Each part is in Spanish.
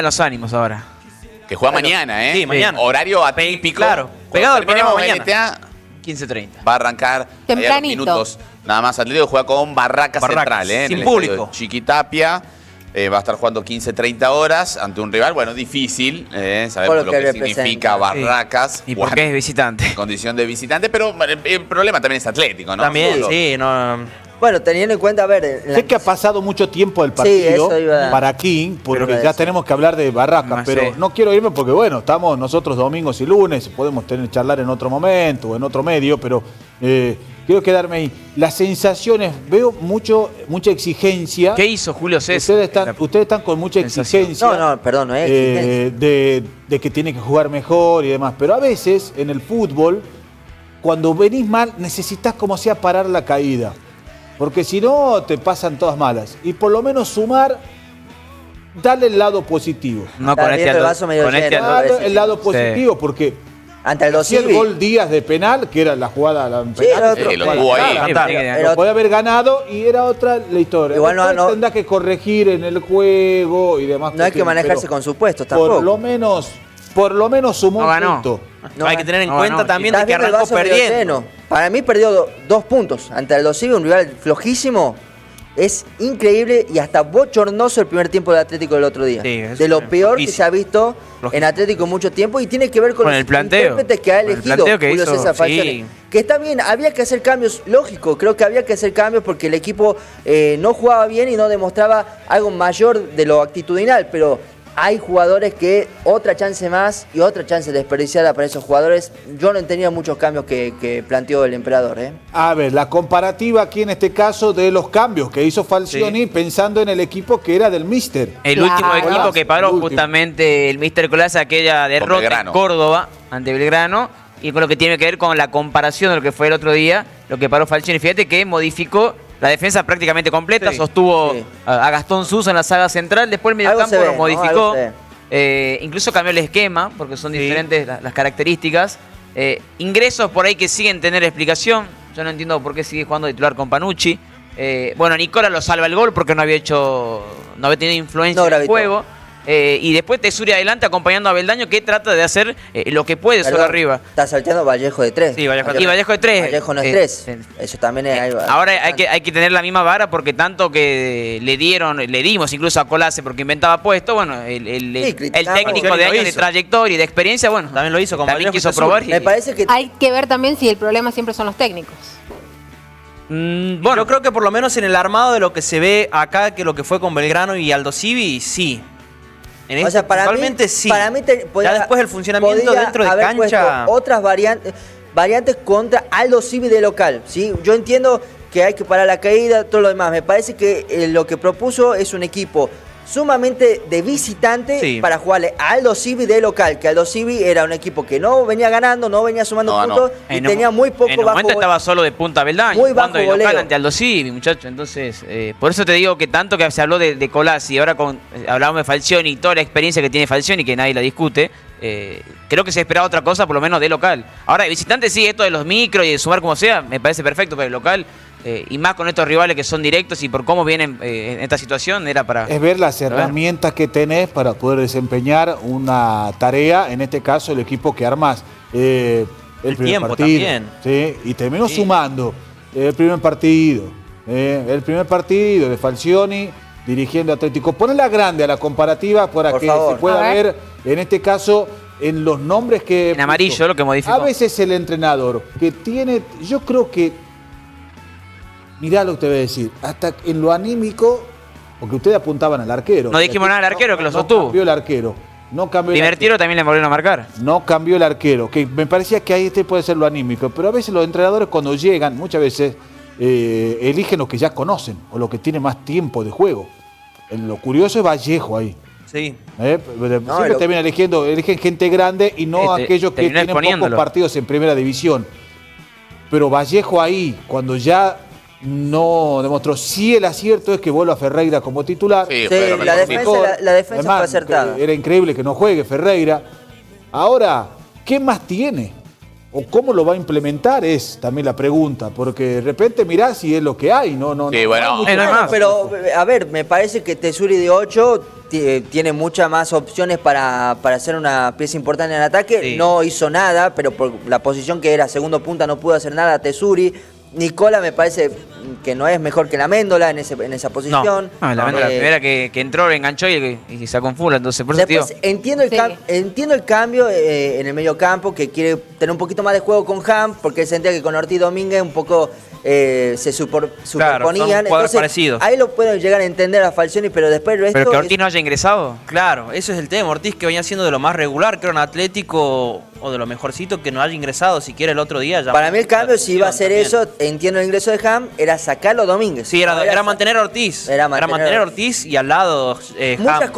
los ánimos ahora. Que juega mañana, ¿eh? Sí, mañana. Horario atípico. Claro, pegado al Terminemos programa mañana. NTA, 15:30. va a arrancar Tempranito. ahí a los minutos. Nada más Atlético juega con Barracas Central, ¿eh? sin en el estadio público. Chiquitapia. Va a estar jugando 15-30 horas ante un rival, bueno, difícil. Sabemos Por lo lo que que significa representa. Barracas. Y jugar porque es visitante. en condición de visitante, pero el problema también es Atlético, ¿no? También, Solo. sí, no. Bueno, teniendo en cuenta, a ver... Sé que ha pasado mucho tiempo el Sí, partido eso iba a- para King, porque Pero ya eso. tenemos que hablar de Barracas, No pero sé. no quiero irme porque, bueno, estamos nosotros domingos y lunes, podemos charlar en otro momento o en otro medio, pero quiero quedarme ahí. Las sensaciones, veo mucha exigencia. ¿Qué hizo Julio César? Ustedes están con mucha sensación. exigencia. No, perdón, no es exigencia. De que tiene que jugar mejor y demás, pero a veces en el fútbol, cuando venís mal, necesitas como sea parar la caída. Porque si no, te pasan todas malas. Y por lo menos sumar, darle el lado positivo. No Está con este viendo el Aldo- vaso medio con este lleno. Aldo- Darle el lado positivo, porque Ante el hacía el Dosivi. gol Díaz de penal, que era la jugada penal. era otro. Lo tuvo ahí. Era Lo podía haber ganado y era otra la historia. Igual Después no- tendrás que corregir en el juego y demás. No hay que cuestiones, manejarse pero con supuestos tampoco. Por lo menos sumó No un ganó. punto. No, hay que tener en no, cuenta no, también Estás de que viendo el arrancó vaso medio perdiendo. lleno. Para mí perdió 2 puntos ante el Dosivi, un rival flojísimo. Es increíble y hasta bochornoso el primer tiempo del Atlético del otro día. Sí, es de lo peor que flojísimo. se ha visto Flojísimo. en Atlético en mucho tiempo y tiene que ver con Con los el planteo. intérpretes que ha Con el elegido planteo que Julio hizo, César sí. Falcioni. Que está bien, había que hacer cambios, lógico, creo que había que hacer cambios porque el equipo no jugaba bien y no demostraba algo mayor de lo actitudinal, pero hay jugadores que otra chance más y otra chance desperdiciada para esos jugadores. Yo no entendía muchos cambios que planteó el emperador. A ver, la comparativa aquí en este caso de los cambios que hizo Falcioni pensando en el equipo que era del Míster. El Claro. último equipo que paró El último. justamente el Míster Colás, aquella derrota en Belgrano. Córdoba ante Belgrano, y con lo que tiene que ver con la comparación de lo que fue el otro día, lo que paró Falcioni. Fíjate que modificó la defensa prácticamente completa, Sí, sostuvo sí. a Gastón Suso en la saga central, después el Algo mediocampo se ve, lo ¿no? modificó, Algo se incluso cambió el esquema, porque son Sí. diferentes las características. Ingresos por ahí que siguen tener explicación, yo no entiendo por qué sigue jugando de titular con Panucci. Bueno, Nicola lo salva el gol porque no había tenido influencia No en el gravitó. juego. Y después Tesuri adelante acompañando a Beldaño, que trata de hacer lo que puede solo Perdón, arriba. Está salteando Vallejo de 3. Sí, Vallejo de Y Vallejo de 3. Vallejo no es 3. Eso también es algo. Ahora hay que tener la misma vara porque tanto que le dimos incluso a Colase porque inventaba puesto, bueno, el criticamos. técnico de Lo años de hizo. trayectoria y de experiencia, bueno, También lo hizo con también Vallejo y quiso Tesuri. probar. Me parece que Hay que ver también si el problema siempre son los técnicos. Bueno, Yo creo que por lo menos en el armado de lo que se ve acá, que lo que fue con Belgrano y Aldo Civi, sí. En O este, sea, principalmente sí. Para mí ya después el funcionamiento podía dentro de haber cancha. puesto otras variantes contra Aldo Civi de local. ¿Sí? Yo entiendo que hay que parar la caída, todo lo demás. Me parece que lo que propuso es un equipo sumamente de visitante Sí. para jugarle a Aldo Civi de local. Que Aldo Civi era un equipo que no venía ganando, no venía sumando No, no. puntos y tenía muy poco en un bajo momento estaba solo de punta Beldaño, muy jugando de bajo local goleo. ante Aldo Civi, muchacho. Entonces, por eso te digo que tanto que se habló de Colasi y ahora hablábamos de Falcioni y toda la experiencia que tiene Falcioni, que nadie la discute, creo que se esperaba otra cosa, por lo menos de local. Ahora, de visitante sí, esto de los micros y de sumar como sea, me parece perfecto, pero el local, y más con estos rivales que son directos y por cómo vienen en esta situación, era para... Es ver las herramientas que tenés para poder desempeñar una tarea, en este caso el equipo que armás. El primer tiempo partido, también. ¿sí? Y terminó Sí. sumando el primer partido. El primer partido de Falcioni dirigiendo a Atlético. Ponela grande a la comparativa para Por que favor. se pueda A ver. ver, en este caso, en los nombres que... En amarillo, puso. lo que modificó. A veces el entrenador que tiene, yo creo que, mirá lo que te voy a decir, hasta en lo anímico, porque ustedes apuntaban al arquero. No dijimos nada del arquero, que lo sostuvo. No cambió el arquero. No cambió el Primer arquero. tiro también le volvieron a marcar. No cambió el arquero, que me parecía que ahí puede ser lo anímico, pero a veces los entrenadores cuando llegan, muchas veces eligen los que ya conocen o los que tienen más tiempo de juego. Lo curioso es Vallejo ahí. Sí. Siempre terminan eligen gente grande y no aquellos que terminó tienen pocos exponiéndolo. partidos en primera división. Pero Vallejo ahí, cuando ya no demostró, sí el acierto es que vuelva a Ferreira como titular. Sí, Sí, pero la mejor. defensa, la defensa Además, fue acertada. Era increíble que no juegue Ferreira. Ahora, ¿qué más tiene? ¿O cómo lo va a implementar? Es también la pregunta, porque de repente mirá si es lo que hay, no Sí, bueno. hay mucho no hay más. más. Pero, a ver, me parece que Tesuri de 8 tiene muchas más opciones para hacer una pieza importante en el ataque. Sí. No hizo nada, pero por la posición que era segundo punta no pudo hacer nada. Tesuri, Nicola me parece que no es mejor que la Méndola en esa posición. La primera que entró, enganchó y sacó un full, entonces por eso Después tío. entiendo el cambio en el mediocampo, que quiere tener un poquito más de juego con Ham, porque él sentía que con Ortiz Domínguez un poco se superponían. son cuadros parecidos. Ahí lo pueden llegar a entender a Falcioni, pero después el resto Pero que Ortiz no haya ingresado. Claro, eso es el tema. Ortiz, que venía siendo de lo más regular, creo, en Atlético, o de lo mejorcito, que no haya ingresado siquiera el otro día. Para mí el cambio, si iba a hacer eso, entiendo el ingreso de Ham, era sacarlo Domínguez. Sí, era mantener a Ortiz. Era mantener a Ortiz y al lado Ham.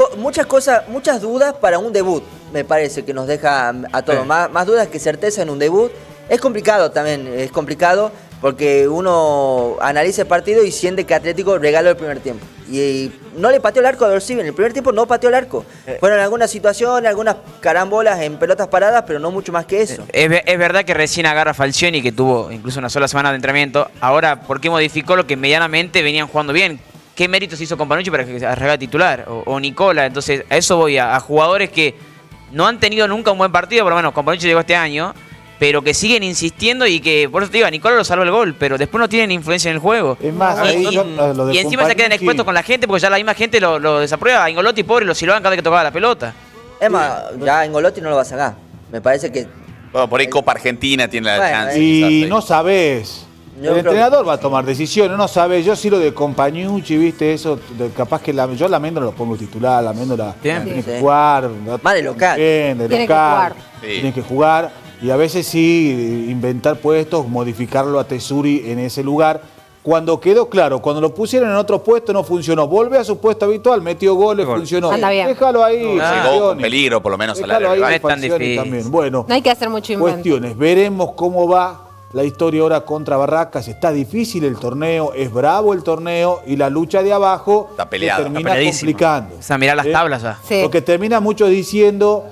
Muchas dudas para un debut, me parece que nos deja a todos. Sí. Más dudas que certeza en un debut. Es complicado también, porque uno analiza el partido y siente que Atlético regaló el primer tiempo. Y no le pateó el arco a Dorsivi, en el primer tiempo no pateó el arco. Fueron algunas situaciones, algunas carambolas en pelotas paradas, pero no mucho más que eso. Es verdad que recién agarra Falcioni, que tuvo incluso una sola semana de entrenamiento. Ahora, ¿por qué modificó lo que medianamente venían jugando bien? ¿Qué méritos hizo Companucci para que se arreglara titular? O Nicola. Entonces, a eso voy, a jugadores que no han tenido nunca un buen partido, por lo menos Companucci llegó este año, pero que siguen insistiendo y que, por eso te digo, a Nicola lo salva el gol, pero después no tienen influencia en el juego. Es más, Y- ahí y- yo, lo de y encima se quedan Companucci- expuestos con la gente porque ya la misma gente lo desaprueba. A Ingolotti, pobre, lo silbaban cada vez que tocaba la pelota. Es más, ya en Golotti no lo va a sacar. Me parece que... Bueno, por ahí Copa Argentina tiene la Bueno, chance. Y quizás, no sabés. Yo El creo entrenador va a tomar decisiones, no sabés. Yo sí lo de Compañucci, viste, eso, capaz que yo la Méndola lo pongo titular, la Méndola Bien. tiene Sí. que jugar. Más de local. Bien, de Tiene que local. jugar. Sí. Tiene que jugar. Y a veces sí, inventar puestos, modificarlo a Tesuri en ese lugar. Cuando quedó claro, cuando lo pusieron en otro puesto no funcionó. Vuelve a su puesto habitual, metió goles, funcionó. Anda bien. Déjalo ahí. Llegó con Falcioni. peligro, por lo menos, al Déjalo área ahí, rival. No es tan Falcioni difícil. también. Bueno, No hay que hacer mucho invento. cuestiones. Veremos cómo va la historia ahora contra Barracas. Está difícil el torneo, es bravo el torneo y la lucha de abajo Está peleado, se termina está peleadísimo. complicando. O sea, mirá las tablas ya. Sí. Porque termina muchos diciendo,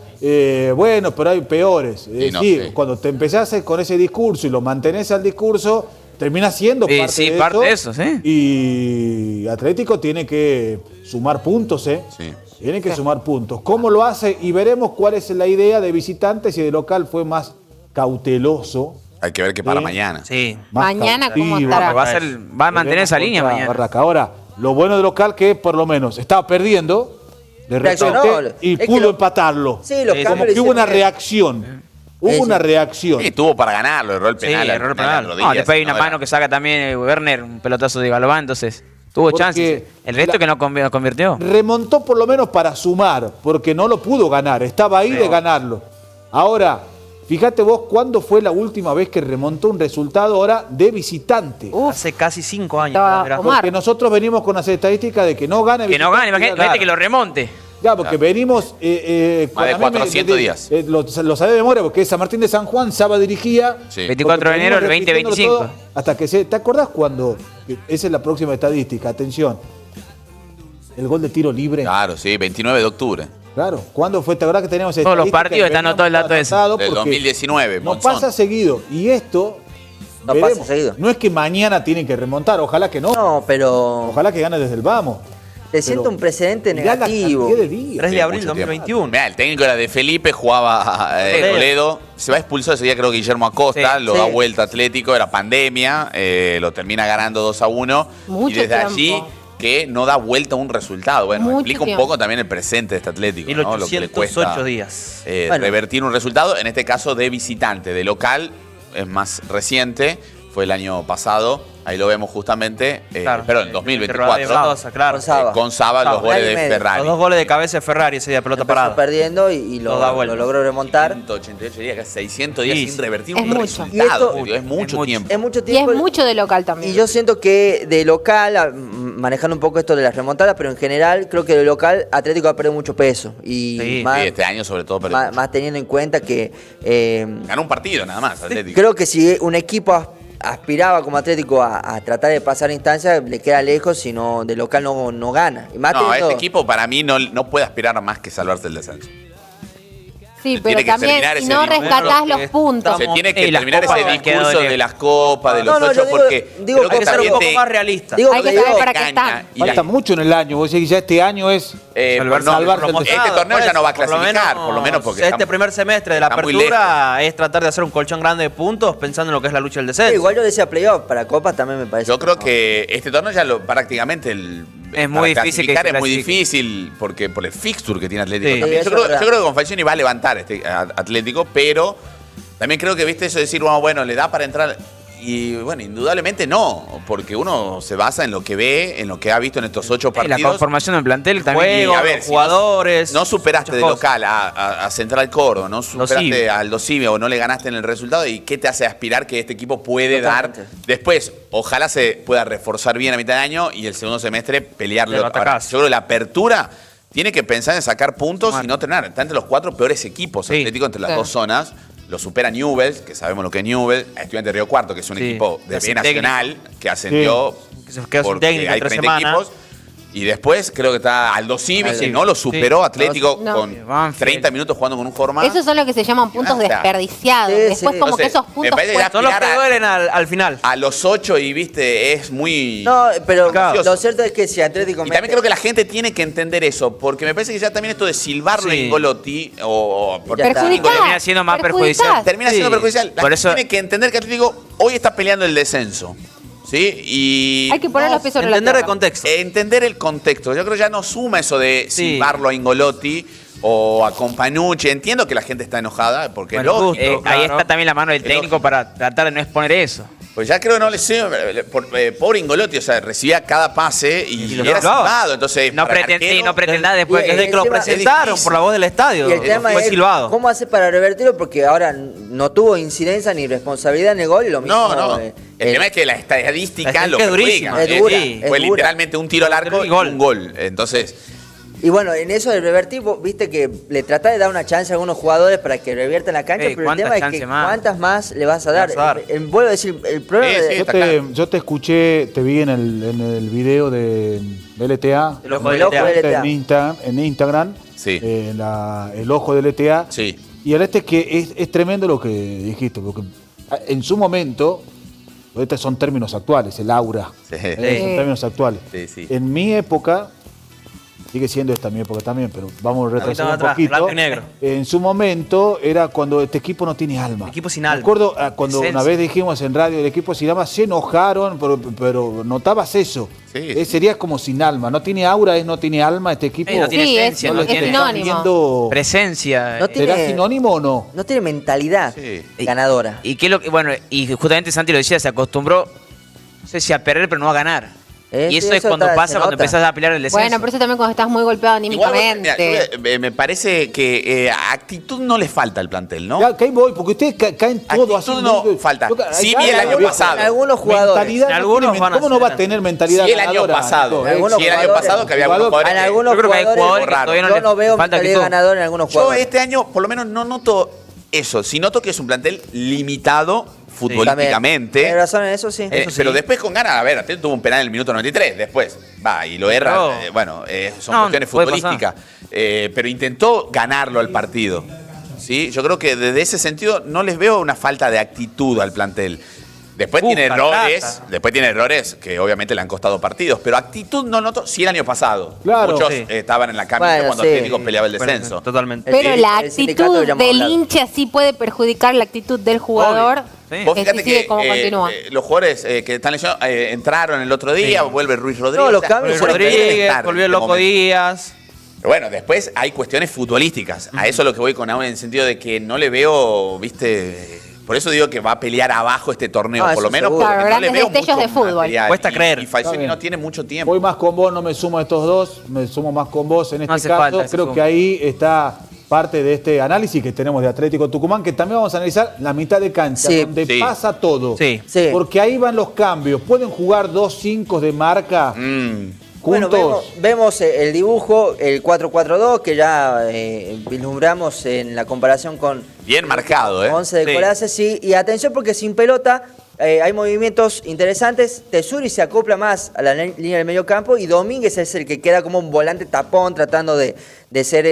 bueno, pero hay peores. Sí, no, Sí, sí. cuando te empezás con ese discurso y lo mantenés al discurso, termina siendo Sí, parte, sí, de, parte eso, de eso, sí. Y Atlético tiene que sumar puntos, ¿eh? Sí. Tiene que sumar puntos. ¿Cómo lo hace? Y veremos cuál es la idea de visitantes y de local fue más cauteloso. Hay que ver qué para Sí. mañana. Sí. Más Mañana, ¿cómo cautivo. estará? Va a mantener esa línea Contra mañana. Barraca. Ahora, lo bueno de local que por lo menos estaba perdiendo de Reaccionó. repente y Es que pudo empatarlo. Sí, los Sí, cambios Como lo que hubo una hicieron bien. reacción. Hubo una reacción. Sí, tuvo para ganarlo, erró el penal. Sí, al erró el final, penal. a No, rodillas, después hay una no era- mano que saca también Werner, un pelotazo de Galván, entonces tuvo Porque chances. El resto la- que no convirtió. Remontó por lo menos para sumar, porque no lo pudo ganar. Estaba ahí de ganarlo. Ahora, fíjate vos cuándo fue la última vez que remontó un resultado ahora de visitante. Hace casi 5 años. Estaba mirá. Omar. Porque nosotros venimos con las estadísticas de que no gane Que no gane, visitante. imagínate que lo remonte. Ya, porque venimos... Más de 400 días. Lo sabés de memoria, porque San Martín de San Juan, Saba dirigía... Sí. 24 de porque enero del venimos repitiéndolo 2025. todo hasta que ¿te acordás cuando? Esa es la próxima estadística, atención. El gol de tiro libre. Claro, sí, 29 de octubre. Claro, ¿cuándo fue? ¿Te acordás que teníamos Todos los estadística partidos que están veníamos anotados el dato de eso. atrasados Del porque 2019, No Monzón. pasa seguido. Y esto... No veremos. pasa seguido. No es que mañana tienen que remontar, ojalá que no. No, pero Ojalá que gane desde el vamos. te siento un precedente Mirá la negativo. cantidad de días. 3 de Sí, abril mucho tiempo. 2021. Mirá, el técnico era de Felipe, jugaba Toledo. Se va expulsado ese día, creo que Guillermo Acosta, Sí, lo sí. da vuelta Atlético, era pandemia, lo termina ganando 2-1. Mucho y desde tiempo. allí que no da vuelta un resultado. Bueno, Mucho explica un tiempo. poco también el presente de este Atlético, ¿no? Lo que le 1808 cuesta días. Bueno. revertir un resultado, en este caso de visitante, de local, es más reciente, fue el año pasado, ahí lo vemos justamente, Claro. perdón, De 2024. Mendoza, claro. Con Saba. Con Saba, los Saba. goles Año y de medio. Ferrari. Los 2 goles de cabeza de Ferrari ese día, pelota Empezó parada. perdiendo y Lo da vuelta. lo logró remontar. 188 días, casi 600 días Sí, sin revertir es un mucho. resultado. Y esto- Julio, es mucho tiempo. Es mucho Y es tiempo. mucho de local también. Y yo siento que de local, manejando un poco esto de las remontadas, pero en general creo que de local Atlético va a perder mucho peso. Y Sí. más, Sí, este año sobre todo perdió. más teniendo en cuenta que Ganó un partido nada más, Atlético. creo que si un equipo aspiraba como Atlético a tratar de pasar instancias, le queda lejos, si no de local no gana. Y más No, teniendo- este equipo para mí no puede aspirar a más que salvarse el descenso. Sí, Se pero tiene que también terminar si ese no discurso. rescatás los que puntos. Se tiene que Y las terminar copas ese han quedado discurso lejos. de las copas, de los No, no, yo 8, porque digo creo que Hay que ser un también poco más realista. Digo Hay que que saber digo, para qué caña, están. y la- Falta mucho en el año. Vos decís que ya este año es. Salvarse no, salvarse este antes. torneo ya no va a Por lo clasificar, por lo menos porque este estamos- primer semestre de la está muy apertura es tratar de hacer un colchón grande de puntos pensando en lo que es la lucha del descenso. igual yo decía playoff, para Copas también me parece. Yo creo que este torneo ya prácticamente Es muy para difícil que clasificar se es muy clasifique. difícil porque por el fixture que tiene Atlético Sí. también. Sí, Yo eso es verdad. creo que con Falcioni va a levantar este Atlético, pero también creo que viste eso de decir, bueno, le da para entrar. Y bueno, indudablemente no, porque uno se basa en lo que ve, en lo que ha visto en estos 8 Y la partidos. conformación del plantel también. Juego, Y, a ver, los si jugadores. No superaste muchas de cosas. local a Central Córdoba, no superaste Dosivi. al Dosivi o no le ganaste en el resultado. ¿Y qué te hace aspirar que este equipo puede Totalmente. dar después? Ojalá se pueda reforzar bien a mitad de año y el segundo semestre pelearlo. Lo Ahora, atacás. yo creo que la apertura tiene que pensar en sacar puntos y no tener. Está entre los 4 peores equipos Sí. Atlético entre las Sí. dos zonas. Lo supera Newell's, que sabemos lo que es Newell's, a Estudiantes de Río Cuarto, que es un Sí. equipo de Sin B Nacional, que ascendió Que se quedó sin porque técnico hay 3 30 semanas. equipos. Y después creo que está Aldo Civi, Aldo que Civi. no lo superó Sí. Atlético No. con Banfield. 30 minutos jugando con un jugador más. Esos son lo que se llaman puntos basta. desperdiciados. Sí, Después sí. como que Entonces, esos me puntos parece que Son los que aspirar duelen al final. a los 8 y viste, es muy... No, pero Claro. lo cierto es que si Atlético Y también creo que la gente tiene que entender eso, porque me parece que ya también esto de silbarlo Sí. en Golotti o porque Ya está. Atlético Perjudicás, termina siendo más perjudicás. perjudicial. termina siendo Sí. perjudicial. La Por gente eso- tiene que entender que Atlético hoy está peleando el descenso. ¿Sí? Y Hay que poner los pies sobre la Entender el tierra. contexto. entender el contexto. Yo creo que ya no suma eso de Sí. silbarlo a Ingolotti o a Companucci. Entiendo que la gente está enojada, porque Bueno, es lógico. justo. Ahí Claro. está también la mano del Es técnico lógico. para tratar de no exponer eso. Pues ya creo que no le sé. Pobre Ingolotti, o sea, recibía cada pase y, Y lo era silbaba. silbado. Entonces, No, para pretendí, arquero, no pretendá después y- que... Desde que lo encima- presentaron es por la voz del estadio, Y el tema fue es silbado. cómo hace para revertirlo, porque ahora no tuvo incidencia ni responsabilidad en el gol y lo mismo. No. El tema es que la estadística La lo estadística es perjudica. durísima. Es dura, Sí. es Fue dura. literalmente un tiro al arco y Gol. un gol. Entonces, Y bueno, en eso del revertir, vos viste que le tratás de dar una chance a algunos jugadores para que reviertan la cancha, pero el ¿cuántas tema es que chances más? cuántas más le vas a dar. Le vas a dar. Vuelvo a decir, el problema Sí, de- sí. Yo Está te, claro. yo te escuché, te vi en el video de LTA. El ojo El del ojo LTA. del LTA. En Instagram. Sí. El ojo del LTA. sí. Y ahora es que es tremendo lo que dijiste, porque en su momento, estos son términos actuales, el aura, Sí. son términos actuales. Sí, sí. En mi época, sigue siendo esta mi época también, pero vamos a retroceder un atrás, poquito. blanco y negro. En su momento era cuando este equipo no tiene alma. Equipo sin Me alma. acuerdo cuando Esencia. una vez dijimos en radio el equipo sin alma, se enojaron, pero notabas eso. Sí. Sería como sin alma, no tiene aura, no tiene alma este equipo. No tiene Sí, esencia, es no le tiene están sinónimo. viendo- presencia. No tiene- ¿Será sinónimo o no? no tiene mentalidad Sí. ganadora. Y qué lo que, bueno, y justamente Santi lo decía, se acostumbró, no sé si a perder, pero no a ganar. Y Sí, eso es cuando se pasa, cuando nota. empezás a pelear el descenso. Bueno, pero eso también cuando estás muy golpeado Igual, anímicamente. mira, me parece que actitud no le falta al plantel, ¿no? Ya, que ahí voy, porque ustedes caen todo así. Actitud no falta. Sí, hay vi el año algo- pasado. Algunos jugadores. Mentalidad En no algunos tiene, van a ¿cómo no ser va a tener mentalidad Sí, el año ganadora, pasado. Nico? Algunos Sí, el año jugadores- pasado que había algunos jugadores- jugadores En que- algunos Yo creo que hay jugadores, jugadores que raro. todavía no yo les no veo falta mentalidad actitud. ganadora en algunos Yo jugadores. este año por lo menos no noto eso. Sí noto que es un plantel limitado futbolísticamente. Tienes razón en eso, sí. Pero después con ganas, a ver, Atlético tuvo un penal en el minuto 93, después va y lo erra. No. Son No, cuestiones puede futbolísticas. Pero intentó ganarlo al partido. ¿Sí? Yo creo que desde ese sentido no les veo una falta de actitud al plantel. Después tiene errores que obviamente le han costado partidos, pero actitud no noto. Sí, el año pasado. Claro. Muchos Sí. estaban en la camisa Bueno, cuando sí. Atlético peleaba el Bueno, descenso. totalmente. Pero el- la el sindicato actitud deberíamos del hablar. hincha sí puede perjudicar la actitud del jugador. Sí. Vos que fíjate sí sigue que como continúa. los jugadores que están lesionados entraron el otro día, vuelve Ruiz Rodríguez. No, los o sea, cambios jugadores que deben Rodríguez, estar volvió en el este Loco momento. Díaz. Pero bueno, después hay cuestiones futbolísticas. A eso es lo que voy con Aún, en el sentido de que no le veo, viste. Por eso digo que va a pelear abajo este torneo, Ah, por lo eso menos seguro. porque Claro, no le grandes veo destellos mucho de fútbol. material. Cuesta creer. Y Falcioni Está bien. no tiene mucho tiempo. Voy más con vos, no me sumo a estos dos, me sumo más con vos en este hace caso. falta que se Creo sume. que ahí está parte de este análisis que tenemos de Atlético Tucumán, que también vamos a analizar la mitad de cancha, Sí. donde Sí. pasa todo. Sí. Sí. Porque ahí van los cambios. Pueden jugar 2 5 de marca Bueno, juntos. vemos el dibujo, el 4-4-2, que ya vislumbramos en la comparación con Bien marcado, ¿eh? 11 de Sí. Colace, sí. Y atención porque sin pelota hay movimientos interesantes. Tesuri se acopla más a la línea del medio campo y Domínguez es el que queda como un volante tapón tratando de ser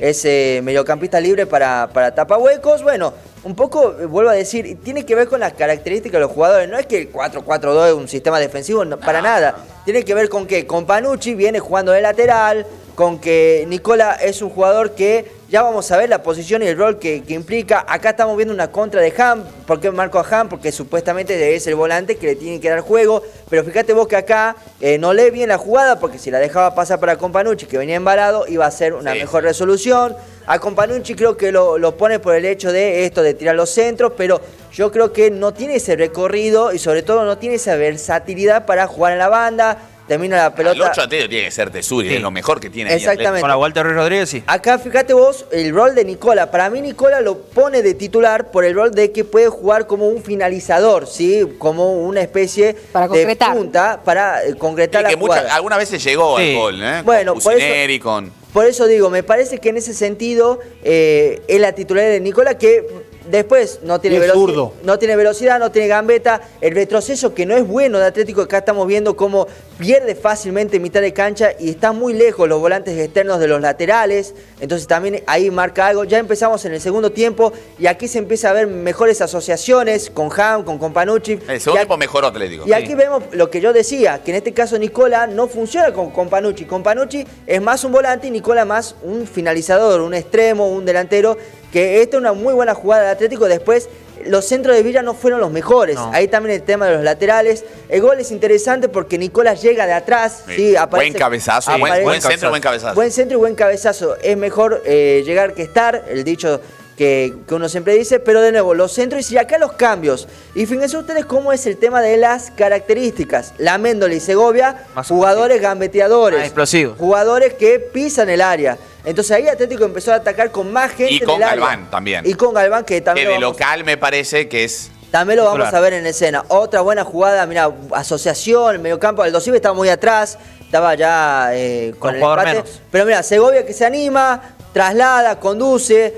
ese mediocampista libre para tapar huecos. Bueno, un poco, vuelvo a decir, tiene que ver con las características de los jugadores. No es que el 4-4-2 es un sistema defensivo, para nada. Tiene que ver con que con Panucci viene jugando de lateral, con que Nicola es un jugador que ya vamos a ver la posición y el rol que implica. Acá estamos viendo una contra de Ham. ¿Por qué marco a Ham? Porque supuestamente es el volante que le tiene que dar juego. Pero fíjate vos que acá no lee bien la jugada, porque si la dejaba pasar para Companucci, que venía embalado, iba a ser una mejor resolución. A Companucci creo que lo pone por el hecho de esto de tirar los centros, pero yo creo que no tiene ese recorrido y sobre todo no tiene esa versatilidad para jugar en la banda. Termina la pelota. El 8 Atlético tiene que ser Tesuri, es lo mejor que tiene. Exactamente. Con la vuelta de Ruiz Rodríguez, sí. Acá fíjate vos el rol de Nicola. Para mí Nicola lo pone de titular por el rol de que puede jugar como un finalizador, ¿sí? Como una especie Para de concretar. punta para concretar la jugada. Algunas veces llegó Sí. al gol, ¿eh? Bueno, con por eso- Cucineri, con... Por eso digo, me parece que en ese sentido es la titularidad de Nicola, que después no tiene Y es velocidad, zurdo. no tiene velocidad, no tiene gambeta, el retroceso que no es bueno de Atlético. Acá estamos viendo cómo pierde fácilmente en mitad de cancha y están muy lejos los volantes externos de los laterales, entonces también ahí marca algo. Ya empezamos en el segundo tiempo y aquí se empieza a ver mejores asociaciones con Ham, con Companucci. El segundo tiempo mejoró Atlético. Y aquí vemos lo que yo decía, que en este caso Nicola no funciona con Companucci. Companucci es más un volante y Nicola más un finalizador, un extremo, un delantero, que esta es una muy buena jugada de Atlético. Después los centros de Villa no fueron los mejores. No. Ahí también el tema de los laterales. El gol es interesante porque Nicola llega de atrás. Sí, buen cabezazo, buen centro, buen cabezazo. Buen centro y buen cabezazo. Es mejor llegar que estar, el dicho que uno siempre dice, pero de nuevo, los centros y acá los cambios. Y fíjense ustedes cómo es el tema de las características. La Méndola y Segovia, Más jugadores gambeteadores. Explosivos. Jugadores que pisan el área. Entonces ahí Atlético empezó a atacar con más gente Y en con el área. Galván también. Y con Galván, que Que también de lo vamos- local me parece que es... también lo vamos Titular. a ver en escena. Otra buena jugada, mira, asociación, el mediocampo. Aldo Civi estaba muy atrás, estaba ya con Con el jugador empate. menos. Pero mira, Segovia que se anima, traslada, conduce,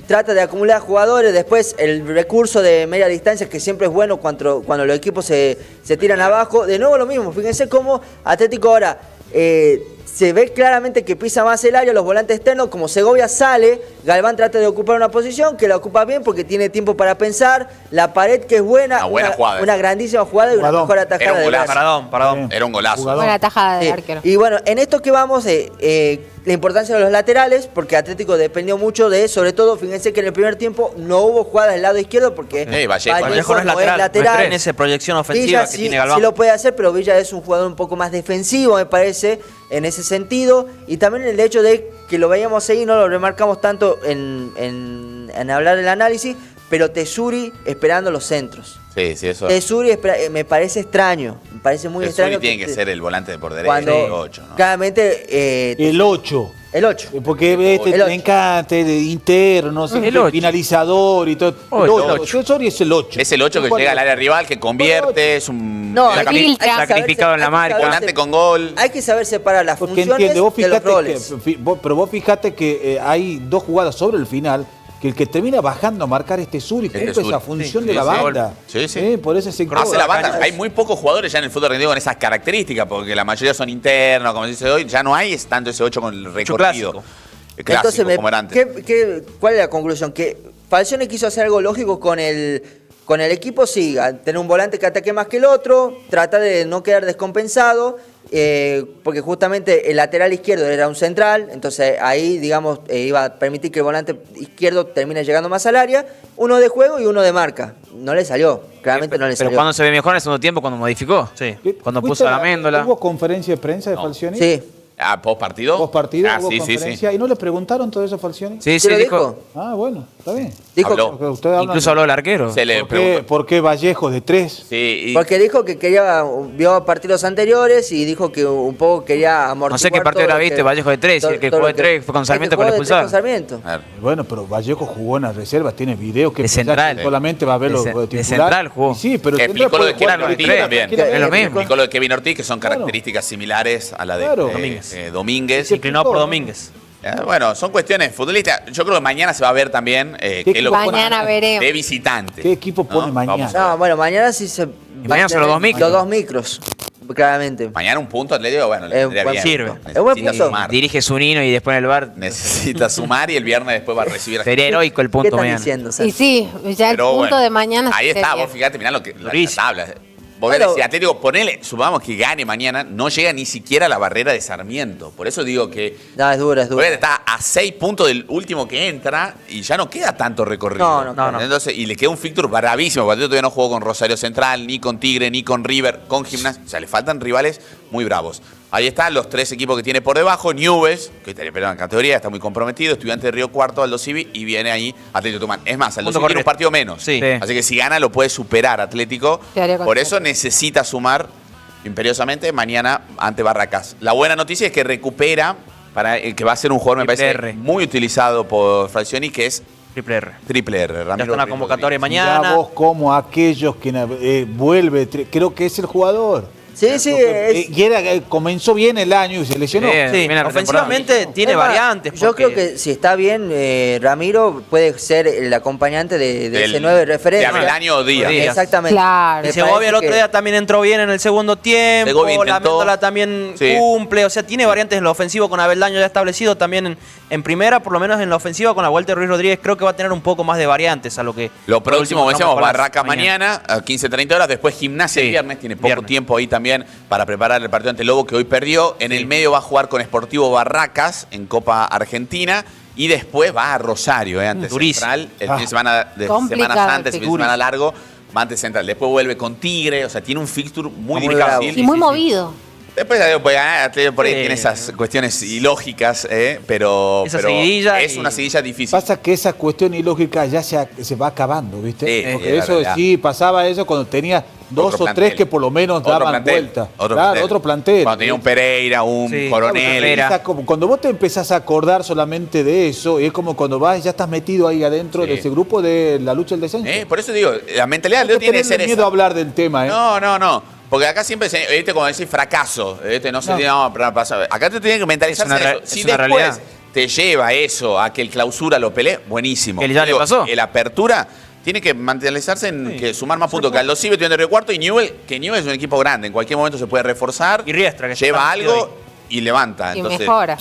trata de acumular jugadores. Después el recurso de media distancia, que siempre es bueno cuando los equipos se tiran abajo. De nuevo lo mismo, fíjense cómo Atlético ahora... se ve claramente que pisa más el área, los volantes externos, como Segovia sale, Galván trata de ocupar una posición, que la ocupa bien porque tiene tiempo para pensar, la pared que es buena, Una buena jugada. una grandísima jugada y una Jugadón. mejor Era atajada un de golazo. Blas. Paradón. Era un golazo. Jugador. Buena tajada del Sí. arquero. Y bueno, en esto que vamos, la importancia de los laterales, porque Atlético dependió mucho de, sobre todo, fíjense que en el primer tiempo no hubo jugadas del lado izquierdo porque Vallejo. Vallejo no es lateral, no tiene esa proyección ofensiva Villa que sí, tiene Galván. sí lo puede hacer, pero Villa es un jugador un poco más defensivo, me parece, en ese sentido. Y también el hecho de que lo veíamos ahí, no lo remarcamos tanto en hablar del análisis, pero Tesuri esperando los centros. Sí, sí, eso. Tesuri me parece extraño, me parece muy Tesuri extraño. tiene que ser el volante de por derecha, cuando el 8, ¿no? claramente El 8. el 8. Porque El le ocho. encanta el interno, El ocho. finalizador y todo. Oh, el ocho. Tesori es el 8. Es el 8 que llega al área rival, que convierte, es un No, Sacri- hay que saber sacrificado en la hay que marca. saber volante con gol. Hay que saber separar las Porque funciones entiende, vos de los fijate roles. pero vos fijate que hay dos jugadas sobre el final que el que termina bajando a marcar es Tesuri, Es cumple Tesuri. esa función Sí, de la sí, banda. sí, sí. Por eso se Hace la banda. Hay muy pocos jugadores ya en el fútbol argentino con esas características, porque la mayoría son internos, como se dice hoy. Ya no hay tanto ese 8 con el recorrido. clásico. Clásico, como era antes. ¿Cuál es la conclusión? Que Falcioni quiso hacer algo lógico con el equipo, sí, a tener un volante que ataque más que el otro, tratar de no quedar descompensado, porque justamente el lateral izquierdo era un central, entonces ahí, digamos, iba a permitir que el volante izquierdo termine llegando más al área, uno de juego y uno de marca. No le salió, claramente no le Pero salió. cuando se ve mejor en el segundo tiempo, cuando modificó. Sí. Cuando ¿Fuiste puso a la Méndola. ¿Hubo conferencia de prensa de No. Falcioni? Sí. ¿Post partido? ¿Post partido? Ah, ¿Hubo sí, sí, conferencia? sí. ¿Y no le preguntaron todo eso a Falcioni? Sí, ¿Sí sí, lo dijo. dijo? Ah, bueno, está bien. Dijo Habló. Porque ustedes hablan- Incluso habló el arquero. Se le ¿Por qué, preguntó. por qué Vallejo de 3? Sí, y porque dijo que vio partidos anteriores y dijo que un poco quería amortiguar. No sé qué partido todo era lo viste, que- Vallejo de 3, todo- y el que todo jugó lo de 3 fue con el que Sarmiento jugó que lo de 3 con expulsaron. Sarmiento. A ver, Bueno, pero Vallejo jugó en las reservas, tiene videos que De pensás central. que solamente va a ver De los ce- de titular. central jugó. Y sí, pero que central explicó lo de puede jugar Kevin Ortiz cualquiera, también. cualquiera Es lo ve, mismo. explicó lo de Kevin Ortiz, que son Claro. características similares a la de Claro. Domínguez. Domínguez. Sí, Inclinado por ¿no? Domínguez. Bueno, son cuestiones futbolistas. Yo creo que mañana se va a ver también qué es lo que pone Mañana veremos. de visitante. ¿Qué equipo pone mañana? Vamos a ver. No, bueno, mañana sí se. mañana son los dos micros. Los 2 micros, claramente. Mañana un punto Atlético, bueno, le vendría buen bien. sirve. Es buen Necesita punto. sumar. Dirige Zunino y después en el bar. Necesita sumar y el viernes después va a recibir a Sería heroico el ¿Qué punto están mañana. diciendo? Y Sergio? sí, ya el Pero punto bueno, de mañana ahí está, sería. vos fíjate, mirá lo que la Durísimo. tabla. Vos Bueno. ves, si Atlético, ponele, supongamos que gane mañana, no llega ni siquiera a la barrera de Sarmiento. Por eso digo que No, es dura, es dura. está a 6 puntos del último que entra y ya no queda tanto recorrido. No. Entonces, y le queda un fixture bravísimo, porque Atlético todavía no jugó con Rosario Central, ni con Tigre, ni con River, con Gimnasia. O sea, le faltan rivales muy bravos. Ahí están los 3 equipos que tiene por debajo. Newell's, que está en categoría, está muy comprometido. Estudiante de Río Cuarto, Aldo Civi, y viene ahí Atlético Tucumán. Es más, Aldo Punto Civi tiene un correcto. partido menos. Sí. Sí. Así que si gana, lo puede superar Atlético. Quedaría Por contento. eso necesita sumar imperiosamente mañana ante Barracas. La buena noticia es que recupera, que va a ser un jugador, me Triple parece, R. muy utilizado por Falcioni, que es Triple R. Triple R. Ya Ramiro está en la Rico convocatoria Rodríguez. Mirá mañana. vos como aquellos que vuelve, creo que es el jugador. Sí, sí, es- Y comenzó bien el año y se lesionó. Sí. Sí, Viene la ofensivamente tiene Es más, variantes. Yo porque- creo que si está bien, Ramiro puede ser el acompañante de Del- ese 9 de referencia. de Avendaño o Díaz. Díaz. Exactamente. Claro. Me Segovia el parece otro que- día también entró bien en el segundo tiempo. Segovia intentó. La Méndola también Sí. cumple. O sea, tiene variantes en lo ofensivo con Abeldaño ya establecido. También en primera, por lo menos en la ofensiva con la vuelta de Ruiz Rodríguez, creo que va a tener un poco más de variantes a lo que. Lo próximo, como decíamos, Nicolás, Barracas mañana a 15:30 horas, después Gimnasia el Sí, viernes, tiene poco viernes. tiempo ahí también para preparar el partido ante Lobo que hoy perdió. En el medio va a jugar con Sportivo Barracas en Copa Argentina y después va a Rosario, ante Durísimo. Central, el fin de semana de Complicado Semana el Santa, el fin de fixture. semana largo, va ante Central. Después vuelve con Tigre, o sea, tiene un fixture muy Muy difícil. bravo. Y muy movido. Después Atlético puede ganar, Atlético por ahí Sí. tiene esas cuestiones ilógicas, pero, Esa pero seguidilla es y- una seguidilla difícil. Pasa que esa cuestión ilógica ya se va acabando, ¿viste? Sí, Porque es eso verdad. sí, pasaba eso cuando tenía dos Otro o plantel. tres que por lo menos Otro daban plantel, vuelta. otro Claro, plantel. otro plantel. Cuando tenía un Pereira, un Sí. Coronel. Cuando vos te empezás a acordar solamente de eso, es como cuando vas, ya estás metido ahí adentro Sí. de ese grupo de la lucha del descenso. Por eso digo, la mentalidad Hay de que tiene que ser tenerle miedo esa. a hablar del tema, ¿eh? No. Porque acá siempre se, como decís, fracaso. No se tiene, no, pero pasa. Acá te tienen que mentalizar Es una eso. re- Si es una después realidad. te lleva eso a que el clausura lo pelee, buenísimo. Que ya le pasó. El apertura tiene que mentalizarse en que sumar más puntos que Aldo Civi, Estudiante de Río Cuarto y Newell, que Newell es un equipo grande. En cualquier momento se puede reforzar. Y Riestra, que lleva está metido algo y levanta. Y Entonces, mejora.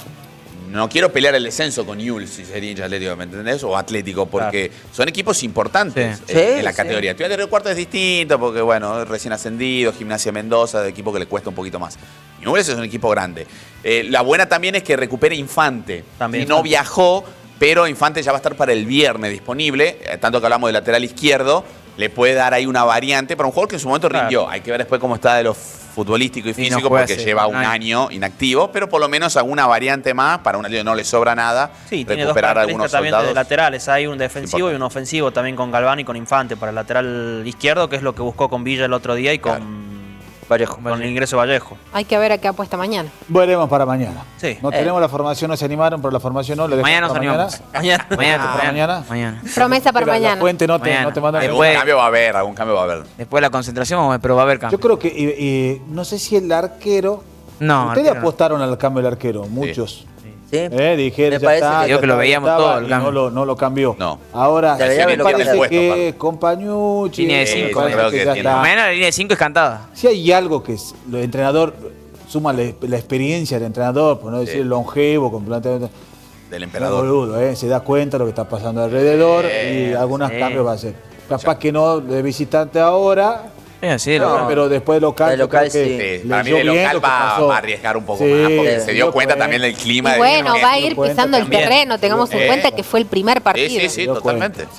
no quiero pelear el descenso con Newell's, si sería hincha Atlético, ¿me entendés? O Atlético, porque son equipos importantes Sí. en la Sí, categoría. Estudiante de Río Cuarto es distinto, porque bueno, es recién ascendido, Gimnasia Mendoza, de equipo que le cuesta un poquito más. Newell's es un equipo grande. La buena también es que recupere Infante. También Y no Infante. viajó, pero Infante ya va a estar para el viernes disponible, tanto que hablamos del lateral izquierdo, le puede dar ahí una variante para un jugador que en su momento Claro. rindió. Hay que ver después cómo está de lo futbolístico y Sí, no físico, juega porque hace lleva un un año inactivo, pero por lo menos alguna variante más, para un Atlético no le sobra nada, Sí, tiene dos recuperar características algunos también soldados. de laterales. Hay un defensivo Importante. y un ofensivo también con Galván y con Infante para el lateral izquierdo, que es lo que buscó con Villa el otro día y Vallejo. con el ingreso de Vallejo. Hay que ver a qué apuesta mañana. Veremos para mañana. Sí. No tenemos la formación, no se animaron, pero la formación no. le dejamos Mañana nos para animamos. Mañana. Mañana. mañana? Promesa para La mañana. fuente no te Mañana. manda. Después- Algún cambio va a haber, algún cambio va a haber. Después de la concentración, pero va a haber cambio. Yo creo que, no sé si el arquero. No, Ustedes arquero no. apostaron al cambio del arquero, muchos. ¿Sí? Dijeron, Me ya parece está, que- ya Yo que lo está, veíamos ya estaba, todo el y cambio. no lo cambió. No. Ahora, Debería me haberlo parece cambiado. que con Pañucci, Línea de me cinco, parece creo que que ya tiene. está. Mañana la línea de 5 es cantada. Si hay algo que el entrenador suma la experiencia del entrenador, por no decir longevo, con planteamiento. Del No, emperador. boludo, se da cuenta de lo que está pasando alrededor y algunos cambios va a hacer. Capaz que no de visitante ahora, Es así, no, pero después de local. De local, yo creo que sí. Sí, para mí leyó de bien local lo que va pasó. a arriesgar un poco Sí, más, porque se se dio dio cuenta cuenta. también del clima. Y de bueno, va a dio ir cuenta pisando el también. terreno, tengamos en Eh, cuenta que fue el primer partido. Sí, Se dio cuenta. totalmente.